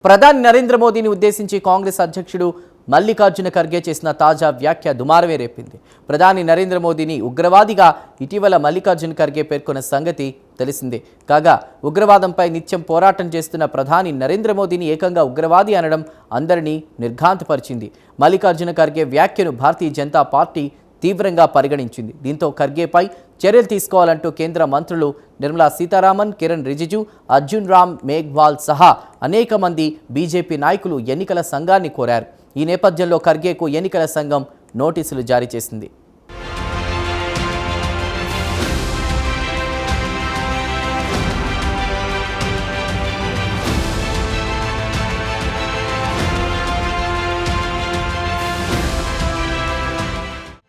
ప్రధాని నరేంద్ర మోదీని ఉద్దేశించి కాంగ్రెస్ అధ్యక్షుడు మల్లికార్జున ఖర్గే చేసిన తాజా వ్యాఖ్య దుమారమే రేపింది. ప్రధాని నరేంద్ర మోదీని ఉగ్రవాదిగా ఇటీవల మల్లికార్జున ఖర్గే పేర్కొన్న సంగతి తెలిసిందే. కాగా ఉగ్రవాదంపై నిత్యం పోరాటం చేస్తున్న ప్రధాని నరేంద్ర మోదీని ఏకంగా ఉగ్రవాది అనడం అందరినీ నిర్ఘాంతపరిచింది. మల్లికార్జున ఖర్గే వ్యాఖ్యను భారతీయ జనతా పార్టీ తీవ్రంగా పరిగణించింది. దీంతో ఖర్గేపై చర్యలు తీసుకోవాలంటూ కేంద్ర మంత్రులు నిర్మలా సీతారామన్, కిరణ్ రిజిజు, అర్జున్ రామ్ మేఘ్వాల్ సహా అనేక మంది బీజేపీ నాయకులు ఎన్నికల సంఘాన్ని కోరారు. ఈ నేపథ్యంలో ఖర్గేకు ఎన్నికల సంఘం నోటీసులు జారీ చేసింది.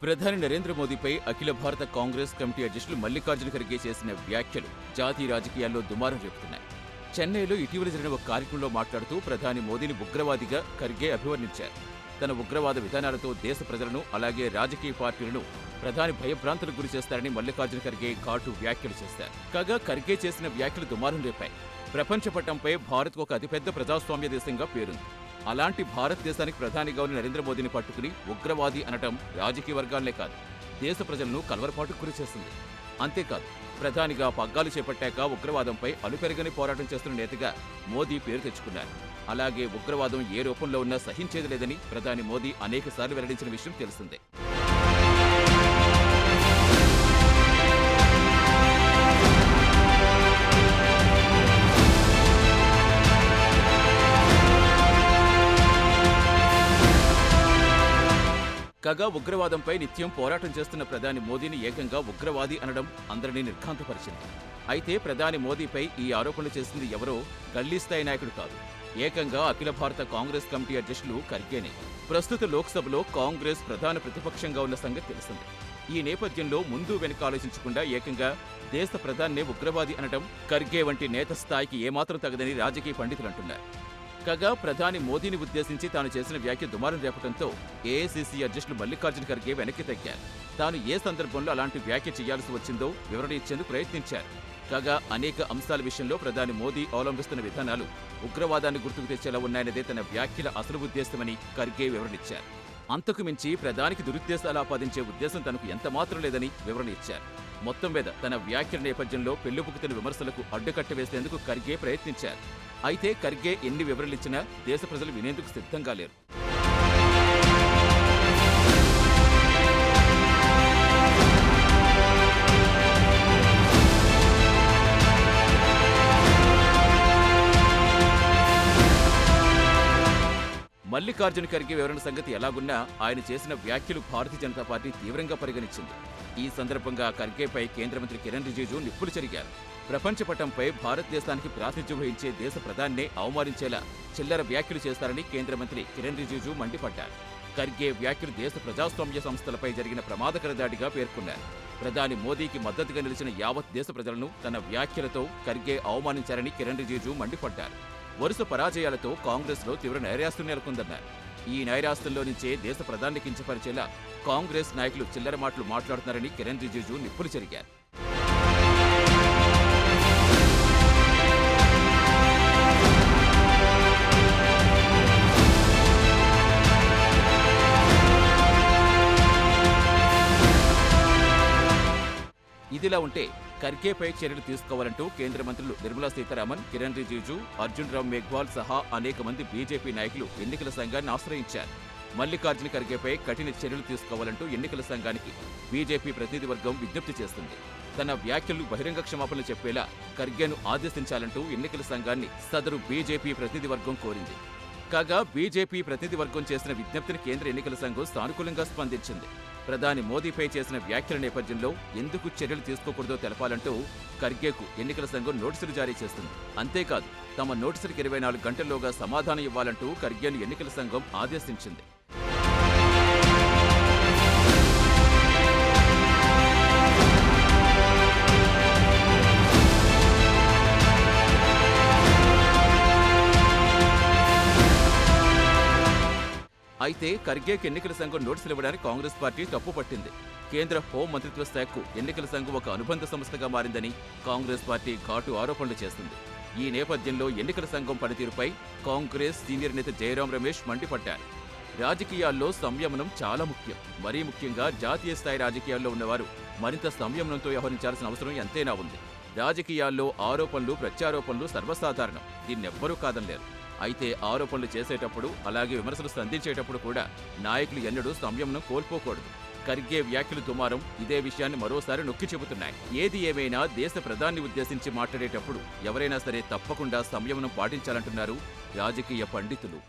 ప్రధాని నరేంద్ర మోదీపై అఖిల భారత కాంగ్రెస్ కమిటీ అధ్యక్షులు మల్లికార్జున ఖర్గే చేసిన వ్యాఖ్యలు జాతీయ రాజకీయాల్లో దుమారం రేపుతున్నాయి. చెన్నైలో ఇటీవల జరిగిన ఒక కార్యక్రమంలో మాట్లాడుతూ ప్రధాని మోదీని ఉగ్రవాదిగా ఖర్గే అభివర్ణించారు. తన ఉగ్రవాద విధానాలతో దేశ ప్రజలను అలాగే రాజకీయ పార్టీలను ప్రధాని భయభ్రాంతులకు గురి చేస్తారని మల్లికార్జున ఖర్గే ఘాటు వ్యాఖ్యలు చేశారు. కాగా ఖర్గే చేసిన వ్యాఖ్యలు దుమారం రేపాయి. ప్రపంచ పటంపై భారత్కు ఒక అతిపెద్ద ప్రజాస్వామ్య దేశంగా పేరుంది. అలాంటి భారతదేశానికి ప్రధానిగా ఉన్న నరేంద్ర మోదీని పట్టుకుని ఉగ్రవాది అనటం రాజకీయ వర్గాలనే కాదు, దేశ ప్రజలను కలవరపాటుకు గురి చేస్తుంది. అంతేకాదు, ప్రధానిగా పగ్గాలు చేపట్టాక ఉగ్రవాదంపై అలుపెరగని పోరాటం చేస్తున్న నేతగా మోదీ పేరు తెచ్చుకున్నారు. అలాగే ఉగ్రవాదం ఏ రూపంలో ఉన్నా సహించేది లేదని ప్రధాని మోదీ అనేకసార్లు వెల్లడించిన విషయం తెలిసిందే. కాగా ఉగ్రవాదంపై నిత్యం పోరాటం చేస్తున్న ప్రధాని మోదీని ఏకంగా ఉగ్రవాది అనడం అందరినీ నిర్ఘాంతపరిచింది. అయితే ప్రధాని మోదీపై ఈ ఆరోపణలు చేసింది ఎవరో గల్లీ స్థాయి నాయకుడు కాదు, ఏకంగా అఖిల భారత కాంగ్రెస్ కమిటీ అధ్యక్షులు ఖర్గేనే. ప్రస్తుత లోక్సభలో కాంగ్రెస్ ప్రధాన ప్రతిపక్షంగా ఉన్న సంగతి తెలిసింది. ఈ నేపథ్యంలో ముందు వెనుక ఆలోచించకుండా ఏకంగా దేశ ప్రధానినే ఉగ్రవాది అనడం ఖర్గే వంటి నేత స్థాయికి ఏమాత్రం తగదని రాజకీయ పండితులు అంటున్నారు. కాగా ప్రధాని మోదీని ఉద్దేశించి తాను చేసిన వ్యాఖ్య దుమారం రేపడంతో ఏఐసీసీ అధ్యక్షులు మల్లికార్జున ఖర్గే వెనక్కి తగ్గారు. తాను ఏ సందర్భంలో అలాంటి వ్యాఖ్య చేయాల్సి వచ్చిందో వివరణ ఇచ్చేందుకు ప్రయత్నించారు. కాగా అనేక అంశాల విషయంలో ప్రధాని మోదీ అవలంబిస్తున్న విధానాలు ఉగ్రవాదాన్ని గుర్తుకు తెచ్చేలా ఉన్నాయన్నదే తన వ్యాఖ్యల అసలు ఉద్దేశమని ఖర్గే వివరణిచ్చారు. అంతకు మించి ప్రధానికి దురుద్దేశాలు ఆపాదించే ఉద్దేశం తనకు ఎంతమాత్రం లేదని వివరణ ఇచ్చారు. మొత్తం మీద తన వ్యాఖ్యల నేపథ్యంలో పెళ్లిపుకుతున్న విమర్శలకు అడ్డుకట్ట వేసేందుకు ఖర్గే ప్రయత్నించారు. అయితే ఖర్గే ఎన్ని వివరణలిచ్చినా దేశ ప్రజలు వినేందుకు సిద్ధంగా లేరు. మల్లికార్జున ఖర్గే వివరణ సంగతి ఎలాగున్నా ఆయన చేసిన వ్యాఖ్యలు భారతీయ జనతా పార్టీ తీవ్రంగా పరిగణించింది. ఈ సందర్భంగా ఖర్గేపై కేంద్ర మంత్రి కిరణ్ రిజిజు నిప్పులు చెరిగారు. ప్రపంచ పటంపై భారతదేశానికి ప్రాతినిధ్యం వహించే దేశ ప్రధానినే అవమానించేలా చిల్లర వ్యాఖ్యలు చేస్తారని కేంద్ర మంత్రి కిరణ్ రిజిజు మండిపడ్డారు. ఖర్గే వ్యాఖ్యలు దేశ ప్రజాస్వామ్య సంస్థలపై జరిగిన ప్రమాదకర దాడిగా పేర్కొన్నారు. ప్రధాని మోదీకి మద్దతుగా నిలిచిన యావత్ దేశ ప్రజలను తన వ్యాఖ్యలతో ఖర్గే అవమానించారని కిరణ్ రిజిజు మండిపడ్డారు. వరుస పరాజయాలతో కాంగ్రెస్లో తీవ్ర నైరాశ్యం నెలకొందన్నారు. ఈ నైరాశ్యంలో నుంచే దేశ ప్రధాని కించపరిచేలా కాంగ్రెస్ నాయకులు చిల్లర మాటలు మాట్లాడుతున్నారని కిరణ్ రిజిజు నిప్పులు చెరిగారు. ఇదిలా ఉంటే ఖర్గేపై చర్యలు తీసుకోవాలంటూ కేంద్ర మంత్రులు నిర్మలా సీతారామన్, కిరణ్ రిజిజు, అర్జున్ రామ్ మేఘ్వాల్ సహా అనేక మంది బీజేపీ నాయకులు ఎన్నికల సంఘాన్ని ఆశ్రయించారు. మల్లికార్జున ఖర్గేపై కఠిన చర్యలు తీసుకోవాలంటూ ఎన్నికల సంఘానికి బీజేపీ ప్రతినిధి వర్గం విజ్ఞప్తి చేస్తుంది. తన వ్యాఖ్యలు బహిరంగ క్షమాపణలు చెప్పేలా ఖర్గేను ఆదేశించాలంటూ ఎన్నికల సంఘాన్ని సదరు బీజేపీ ప్రతినిధి వర్గం కోరింది. కాగా బీజేపీ ప్రతినిధి వర్గం చేసిన విజ్ఞప్తిని కేంద్ర ఎన్నికల సంఘం సానుకూలంగా స్పందించింది. ప్రధాని మోదీపై చేసిన వ్యాఖ్యల నేపథ్యంలో ఎందుకు చర్యలు తీసుకోకూడదో తెలపాలంటూ ఖర్గేకు ఎన్నికల సంఘం నోటీసులు జారీ చేస్తుంది. అంతేకాదు, తమ నోటీసులకు 24 గంటల్లోగా సమాధానం ఇవ్వాలంటూ ఖర్గేను ఎన్నికల సంఘం ఆదేశించింది. అయితే ఖర్గేకి ఎన్నికల సంఘం నోటీసులు ఇవ్వడానికి కాంగ్రెస్ పార్టీ తప్పుపట్టింది. కేంద్ర హోం మంత్రిత్వ శాఖకు ఎన్నికల సంఘం ఒక అనుబంధ సంస్థగా మారిందని కాంగ్రెస్ పార్టీ ఘాటు ఆరోపణలు చేస్తుంది. ఈ నేపథ్యంలో ఎన్నికల సంఘం పనితీరుపై కాంగ్రెస్ సీనియర్ నేత జయరాం రమేష్ మండిపడ్డారు. రాజకీయాల్లో సంయమనం చాలా ముఖ్యం. మరీ ముఖ్యంగా జాతీయ స్థాయి రాజకీయాల్లో ఉన్నవారు మరింత సంయమనంతో వ్యవహరించాల్సిన అవసరం ఎంతైనా ఉంది. రాజకీయాల్లో ఆరోపణలు ప్రత్యారోపణలు సర్వసాధారణం, దీన్నెవ్వరూ కాదనలేరు. అయితే ఆరోపణలు చేసేటప్పుడు అలాగే విమర్శలు సంధించేటప్పుడు కూడా నాయకులు ఎన్నడూ సంయమనం కోల్పోకూడదు. ఖర్గే వ్యాఖ్యలు దుమారం ఇదే విషయాన్ని మరోసారి నొక్కి చెబుతున్నాయి. ఏది ఏమైనా దేశ ప్రధాని ఉద్దేశించి మాట్లాడేటప్పుడు ఎవరైనా సరే తప్పకుండా సంయమనం పాటించాలంటున్నారు రాజకీయ పండితులు.